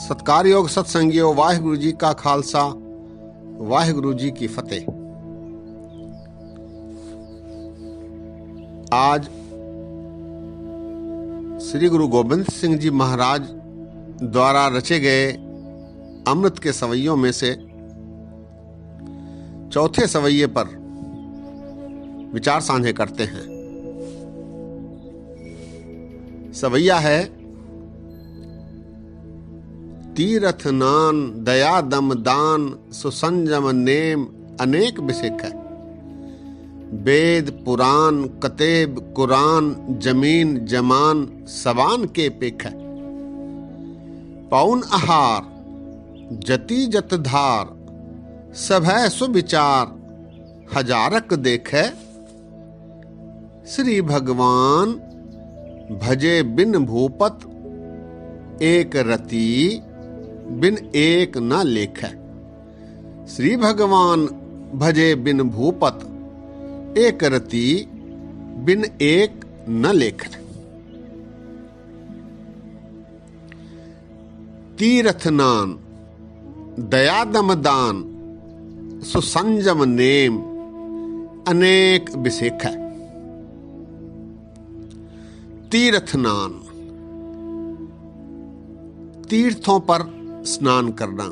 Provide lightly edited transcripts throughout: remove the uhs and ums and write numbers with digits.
सत्कारयोग सत्संगियो वाहिगुरु जी का खालसा वाहिगुरु जी की फतेह। आज श्री गुरु गोबिंद सिंह जी महाराज द्वारा रचे गए अमृत के सवैयों में से चौथे सवैये पर विचार साझे करते हैं। सवैया है तीरथ नान दया दम दान सुसंजम नेम अनेक बिसेख है। वेद पुराण कतेब कुरान जमीन जमान सवान के पेख है। पौन आहार जति जत धार सभय सुविचार हजारक देखे। श्री भगवान भजे बिन भूपत एक रति बिन एक न लेख। श्री भगवान भजे बिन भूपत एक रति बिन एक न लेख। तीरथ नान दयादम दान सुसंजम नेम अनेक बिसेख। तीर्थ नान तीर्थों पर स्नान करना।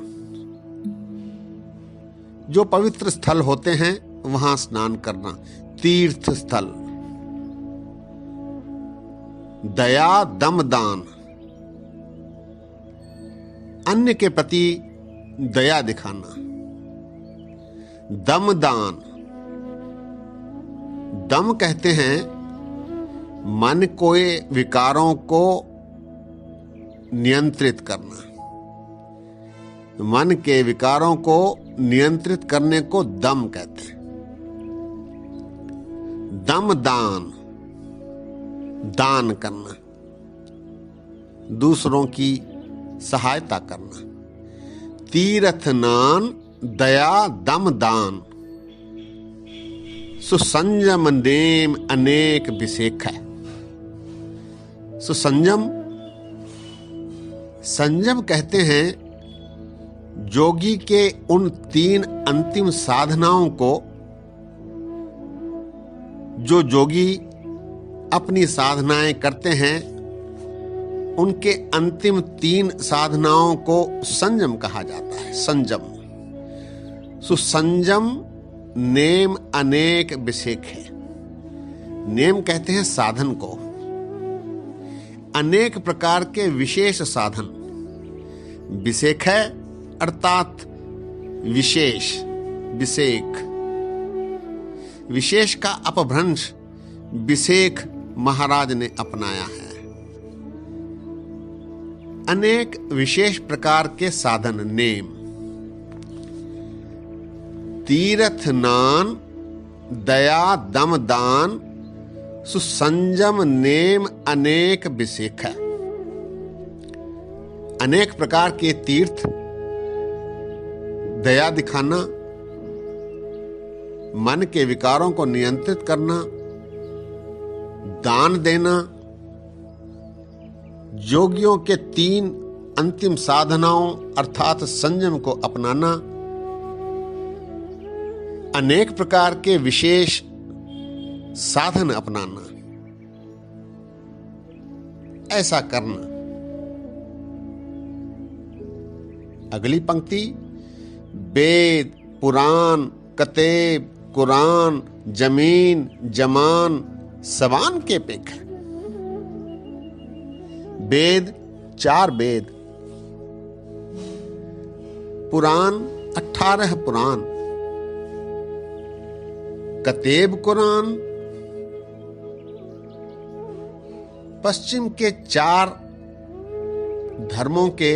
जो पवित्र स्थल होते हैं वहां स्नान करना तीर्थ स्थल। दया दम दान अन्य के प्रति दया दिखाना। दम दान दम कहते हैं मन के विकारों को नियंत्रित करना। मन के विकारों को नियंत्रित करने को दम कहते हैं। दम दान दान करना, दूसरों की सहायता करना। तीरथ नान दया दम दान सुसंजम नेम अनेक बिसेख है। सुसंजम संयम कहते हैं जोगी के उन तीन अंतिम साधनाओं को जो जोगी अपनी साधनाएं करते हैं उनके अंतिम तीन साधनाओं को संयम कहा जाता है। संयम सुसंजम नेम अनेक बिसेख है। नेम कहते हैं साधन को। अनेक प्रकार के विशेष साधन बिसेख है अर्थात विशेष बिसेख। विशेष का अपभ्रंश बिसेख महाराज ने अपनाया है। अनेक विशेष प्रकार के साधन नेम। तीरथ नान दया दम दान सुसंजम नेम अनेक बिसेख। अनेक प्रकार के तीर्थ दया दिखाना, मन के विकारों को नियंत्रित करना, दान देना, योगियों के तीन अंतिम साधनाओं अर्थात संयम को अपनाना, अनेक प्रकार के विशेष साधन अपनाना, ऐसा करना। अगली पंक्ति वेद पुराण कतेब कुरान जमीन जमान सवान के पेख। वेद 4 वेद, पुराण 18 पुराण, कतेब कुरान पश्चिम के 4 धर्मों के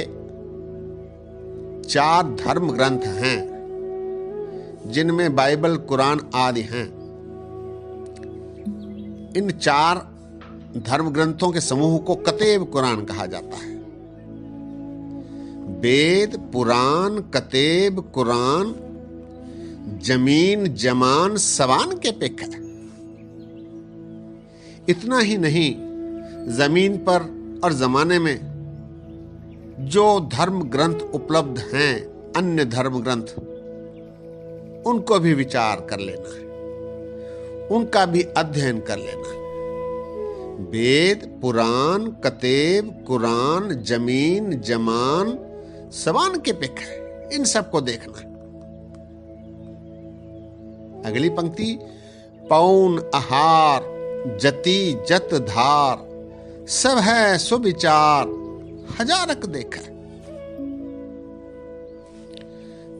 4 धर्म ग्रंथ हैं जिनमें बाइबल कुरान आदि हैं। इन 4 धर्म ग्रंथों के समूह को कतेब कुरान कहा जाता है। वेद पुराण कतेब कुरान जमीन जमान सवान के पेख है। इतना ही नहीं, जमीन पर और जमाने में जो धर्म ग्रंथ उपलब्ध हैं, अन्य धर्म ग्रंथ, उनको भी विचार कर लेना है, उनका भी अध्ययन कर लेना है। वेद, पुराण, कतेब, कुरान, जमीन, जमान, समान के पिक है, इन सबको देखना है। अगली पंक्ति, पौन आहार जति जत धार, सब है सुविचार, हजारक देखा।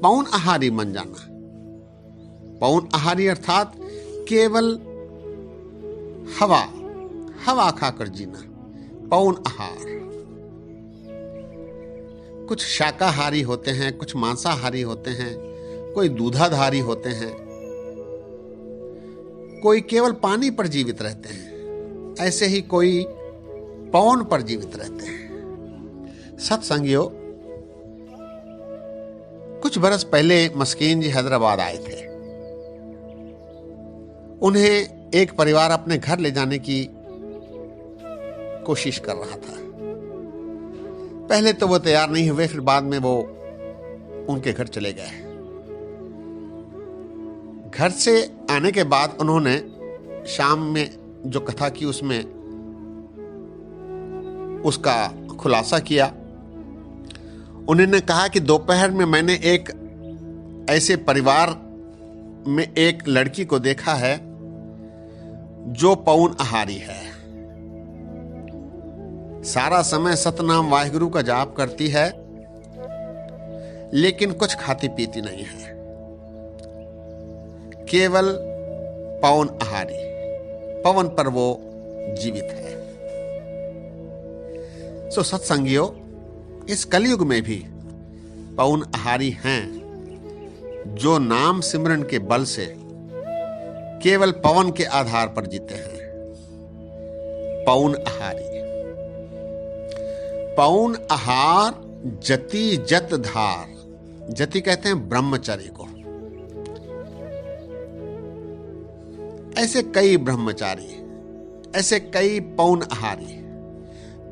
पौन आहारी बन जाना। पौन आहारी अर्थात केवल हवा खाकर जीना, पौन आहार। कुछ शाकाहारी होते हैं, कुछ मांसाहारी होते हैं, कोई दूधाधारी होते हैं, कोई केवल पानी पर जीवित रहते हैं, ऐसे ही कोई पौन पर जीवित रहते हैं। सत्संगियों, कुछ बरस पहले मस्कीन जी हैदराबाद आए थे। उन्हें एक परिवार अपने घर ले जाने की कोशिश कर रहा था। पहले तो वो तैयार नहीं हुए, फिर बाद में वो उनके घर चले गए। घर से आने के बाद उन्होंने शाम में जो कथा की उसमें उसका खुलासा किया। उन्होंने कहा कि दोपहर में मैंने एक ऐसे परिवार में एक लड़की को देखा है जो पौन आहारी है, सारा समय सतनाम वाहिगुरु का जाप करती है, लेकिन कुछ खाती पीती नहीं है, केवल पौन आहारी, पवन पर वो जीवित है। सो सत्संगियों, इस कलयुग में भी पौन आहारी हैं जो नाम सिमरन के बल से केवल पवन के आधार पर जीते हैं। पौन आहारी, पौन आहार जति जत धार। जति कहते हैं ब्रह्मचर्य को। ऐसे कई ब्रह्मचारी, ऐसे कई पौन आहारी।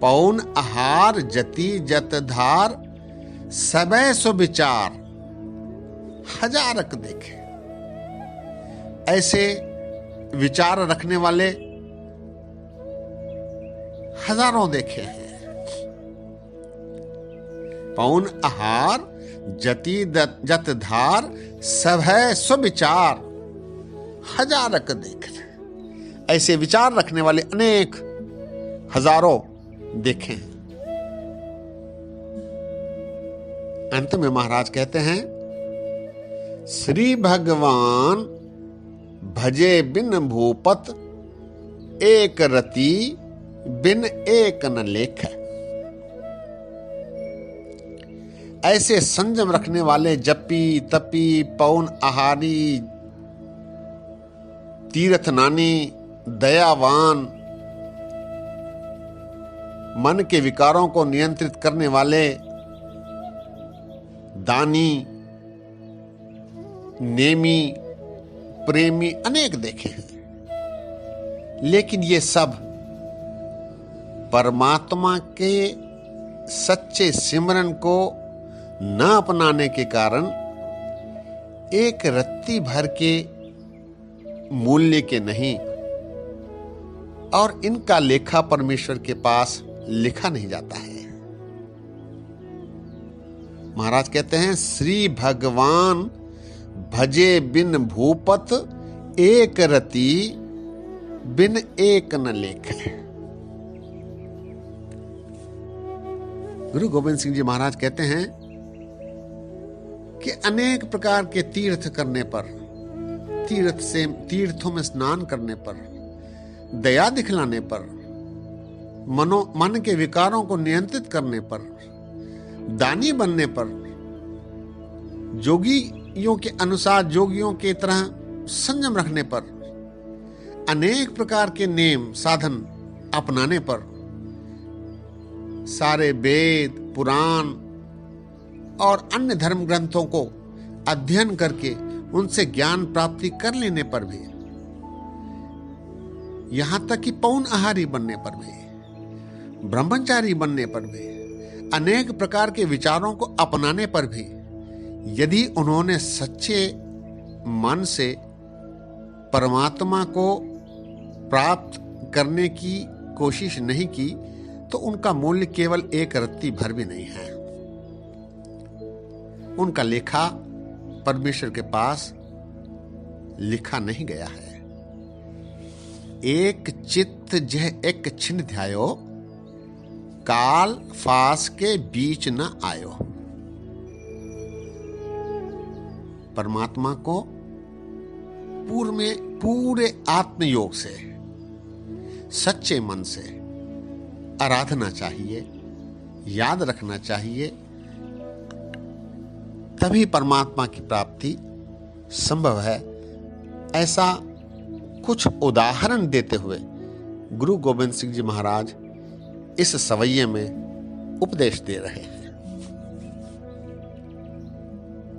पौन आहार जति जत धार, सबे सुविचार, हजारक देखे। ऐसे विचार रखने वाले हजारों देखे हैं। पौन आहार जति जत धार, सब है सुविचार, हजारक देखे। ऐसे विचार रखने वाले अनेक हजारों देखे हैं। अंत में महाराज कहते हैं, श्री भगवान भजे बिन भूपत, एक रति बिन एक न लेख। ऐसे संयम रखने वाले जपी तपी पौन आहारी, तीर्थ नानी, दयावान, मन के विकारों को नियंत्रित करने वाले दानी, नेमी, प्रेमी अनेक देखे हैं। लेकिन ये सब परमात्मा के सच्चे सिमरन को न अपनाने के कारण एक रत्ती भर के मूल्य के नहीं, और इनका लेखा परमेश्वर के पास लिखा नहीं जाता है। महाराज कहते हैं, श्री भगवान भजे बिन भूपत, एक रति बिन एक न लेख। गुरु गोविंद सिंह जी महाराज कहते हैं कि अनेक प्रकार के तीर्थ करने पर, तीर्थों में स्नान करने पर, दया दिखलाने पर, मन के विकारों को नियंत्रित करने पर, दानी बनने पर, जोगियों के अनुसार जोगियों की तरह संयम रखने पर, अनेक प्रकार के नेम साधन अपनाने पर, सारे वेद, पुराण और अन्य धर्म ग्रंथों को अध्ययन करके उनसे ज्ञान प्राप्ति कर लेने पर भी, यहां तक कि पौन आहारी बनने पर भी, ब्रह्मचारी बनने पर भी, अनेक प्रकार के विचारों को अपनाने पर भी यदि उन्होंने सच्चे मन से परमात्मा को प्राप्त करने की कोशिश नहीं की तो उनका मूल्य केवल एक रत्ती भर भी नहीं है। उनका लेखा परमेश्वर के पास लिखा नहीं गया है। एक चित्त जह एक छिन्न ध्यायो, काल फास के बीच न आयो। परमात्मा को पूरे आत्मयोग से, सच्चे मन से आराधना चाहिए, याद रखना चाहिए, तभी परमात्मा की प्राप्ति संभव है। ऐसा कुछ उदाहरण देते हुए गुरु गोविंद सिंह जी महाराज इस सवैये में उपदेश दे रहे हैं।